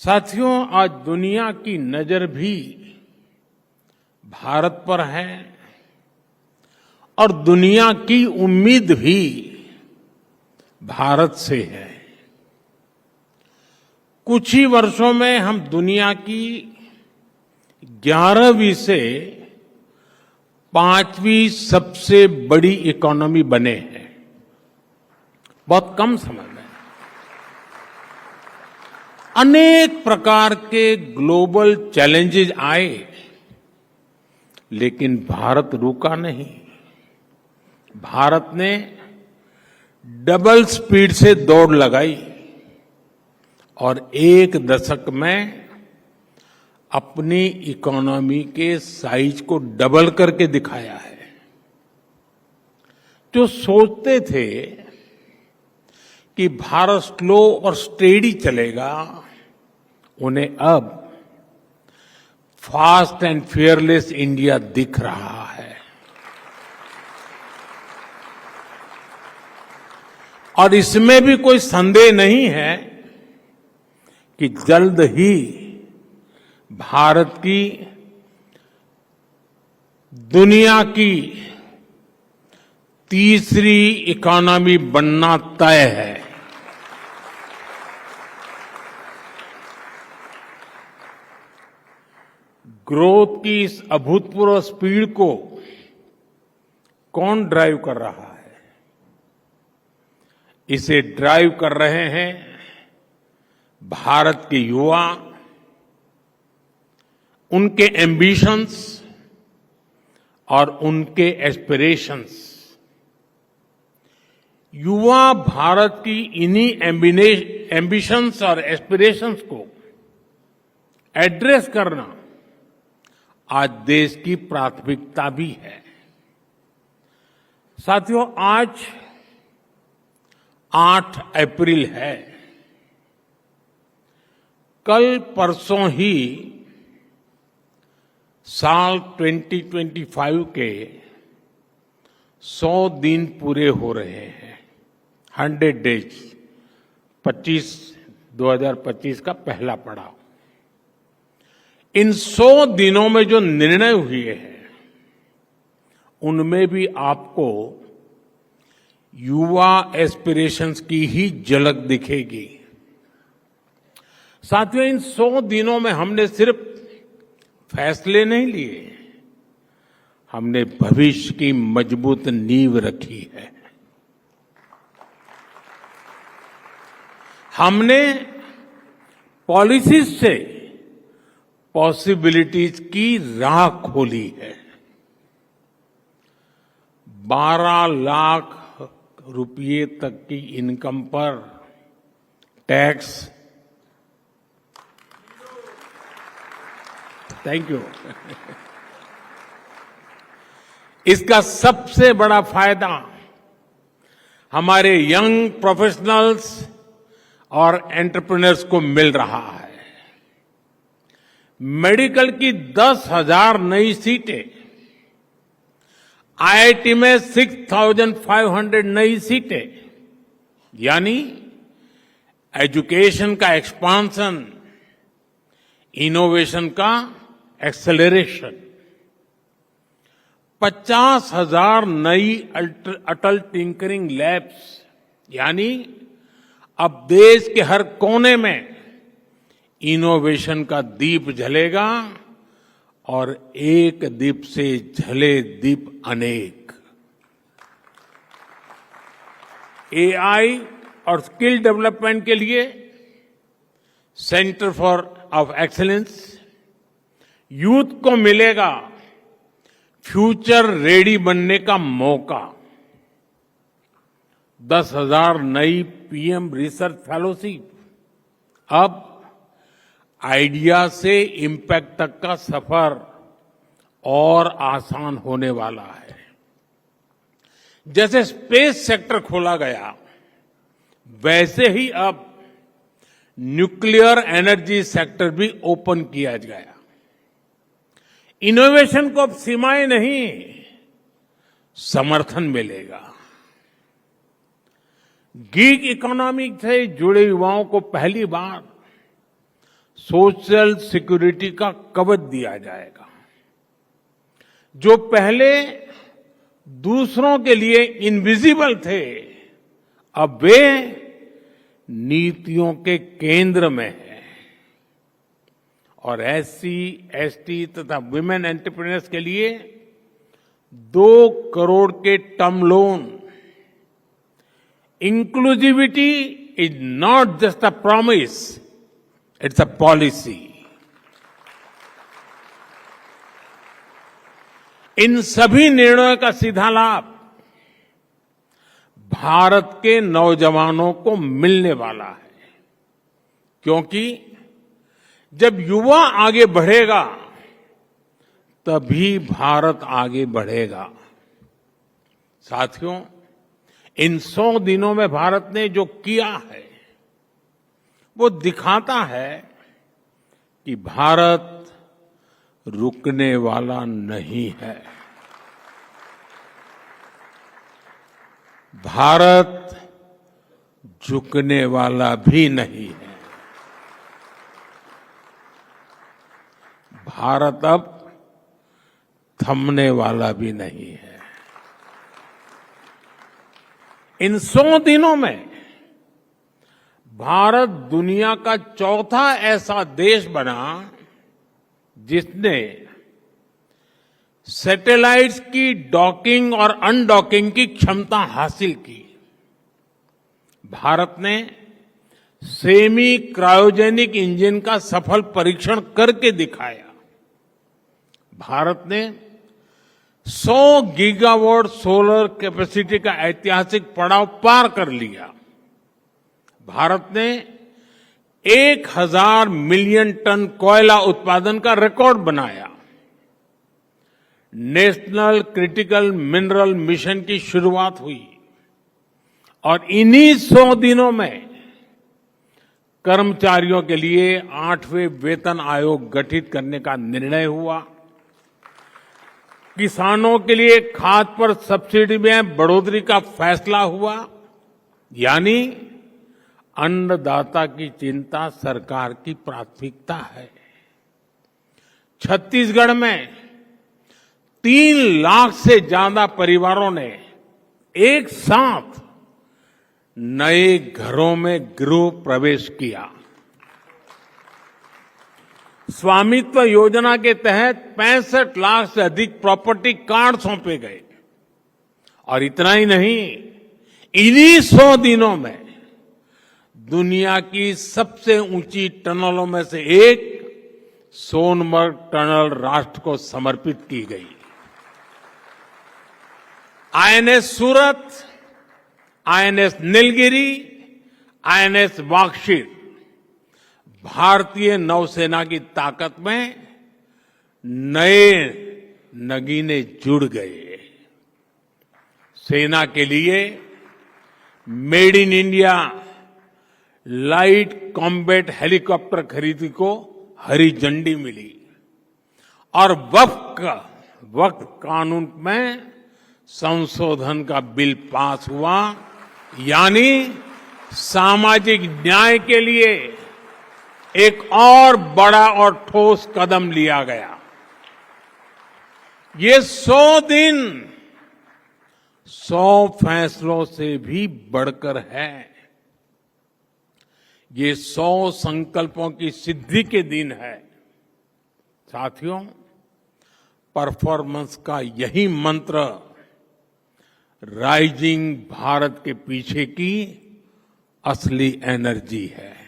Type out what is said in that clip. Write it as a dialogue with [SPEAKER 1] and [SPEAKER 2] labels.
[SPEAKER 1] साथियों, आज दुनिया की नजर भी भारत पर है और दुनिया की उम्मीद भी भारत से है। कुछ ही वर्षों में हम दुनिया की 11वीं से 5वीं सबसे बड़ी इकोनॉमी बने हैं। बहुत कम समय में अनेक प्रकार के ग्लोबल चैलेंजेस आए, लेकिन भारत रुका नहीं। भारत ने डबल स्पीड से दौड़ लगाई और एक दशक में अपनी इकोनॉमी के साइज को डबल करके दिखाया है। जो सोचते थे कि भारत स्लो और स्टेडी चलेगा, उन्हें अब फास्ट एंड फियरलेस इंडिया दिख रहा है। और इसमें भी कोई संदेह नहीं है कि जल्द ही भारत की दुनिया की तीसरी इकोनॉमी बनना तय है। ग्रोथ की इस अभूतपूर्व स्पीड को कौन ड्राइव कर रहा है? इसे ड्राइव कर रहे हैं भारत के युवा, उनके एम्बिशंस और उनके एस्पिरेशंस। युवा भारत की इन्हीं एम्बिशंस और एस्पिरेशंस को एड्रेस करना आज देश की प्राथमिकता भी है। साथियों, आज 8 अप्रैल है। कल परसों ही साल 2025 के 100 दिन पूरे हो रहे हैं। 100 डेज 2025 का पहला पड़ाव। इन 100 दिनों में जो निर्णय हुए हैं, उनमें भी आपको युवा एस्पिरेशंस की ही झलक दिखेगी। साथियों, इन 100 दिनों में हमने सिर्फ फैसले नहीं लिए, हमने भविष्य की मजबूत नींव रखी है। हमने पॉलिसीज से पॉसिबिलिटीज की राह खोली है। 12 लाख रुपये तक की इनकम पर टैक्स, थैंक यू। इसका सबसे बड़ा फायदा हमारे यंग प्रोफेशनल्स और एंटरप्रेन्योर्स को मिल रहा है। मेडिकल की 10,000 नई सीटें, आईआईटी में 6,500 नई सीटें, यानी एजुकेशन का एक्सपांशन, इनोवेशन का एक्सेलरेशन। 50,000 नई अटल टिंकरिंग लैब्स, यानी अब देश के हर कोने में इनोवेशन का दीप जलेगा और एक दीप से जले दीप अनेक। एआई और स्किल डेवलपमेंट के लिए सेंटर ऑफ एक्सीलेंस, यूथ को मिलेगा फ्यूचर रेडी बनने का मौका। 10,000 नई पीएम रिसर्च फेलोशिप। अब आइडिया से इम्पैक्ट तक का सफर और आसान होने वाला है। जैसे स्पेस सेक्टर खोला गया, वैसे ही अब न्यूक्लियर एनर्जी सेक्टर भी ओपन किया गया। इनोवेशन को अब सीमाएं नहीं, समर्थन मिलेगा। गीग इकोनॉमी से जुड़े युवाओं को पहली बार सोशल सिक्योरिटी का कवच दिया जाएगा। जो पहले दूसरों के लिए इनविजिबल थे, अब वे नीतियों के केंद्र में हैं। और एससी, एसटी तथा वुमेन एंटरप्रेन्योर्स के लिए 2 करोड़ के term loan. Inclusivity is not just a promise, it's a policy. इन सभी निर्णयों का सीधा लाभ भारत के नौजवानों को मिलने वाला है, क्योंकि जब युवा आगे बढ़ेगा तभी भारत आगे बढ़ेगा। साथियों, इन 100 दिनों में भारत ने जो किया है वो दिखाता है कि भारत रुकने वाला नहीं है। भारत झुकने वाला भी नहीं है। भारत अब थमने वाला भी नहीं है। इन 100 दिनों में भारत दुनिया का चौथा ऐसा देश बना जिसने सैटेलाइट्स की डॉकिंग और अनडॉकिंग की क्षमता हासिल की। भारत ने सेमी क्रायोजेनिक इंजन का सफल परीक्षण करके दिखाया। भारत ने 100 गीगावाट सोलर कैपेसिटी का ऐतिहासिक पड़ाव पार कर लिया। भारत ने 1000 मिलियन टन कोयला उत्पादन का रिकॉर्ड बनाया। नेशनल क्रिटिकल मिनरल मिशन की शुरुआत हुई और इन्हीं 100 दिनों में कर्मचारियों के लिए 8वें वेतन आयोग गठित करने का निर्णय हुआ। किसानों के लिए खाद पर सब्सिडी में बढ़ोतरी का फैसला हुआ। यानी अन्नदाता की चिंता सरकार की प्राथमिकता है। छत्तीसगढ़ में 3 लाख से ज्यादा परिवारों ने एक साथ नए घरों में गृह प्रवेश किया। स्वामित्व योजना के तहत 65 लाख से अधिक प्रॉपर्टी कार्ड सौंपे गए। और इतना ही नहीं, इन्हीं 100 दिनों में दुनिया की सबसे ऊंची टनलों में से एक सोनमर्ग टनल राष्ट्र को समर्पित की गई। आईएनएस सूरत, आईएनएस नीलगिरी, आईएनएस वाक्षित भारतीय नौसेना की ताकत में नए नगीने जुड़ गए। सेना के लिए made in India light combat helicopter खरीदी को हरी झंडी मिली और वक्फ कानून में संशोधन का बिल पास हुआ। यानी सामाजिक न्याय के लिए एक और बड़ा और ठोस कदम लिया गया। ये 100 दिन 100 फैसलों से भी बढ़कर है। ये 100 संकल्पों की सिद्धि के दिन है। साथियों, परफॉर्मेंस का यही मंत्र राइजिंग भारत के पीछे की असली एनर्जी है।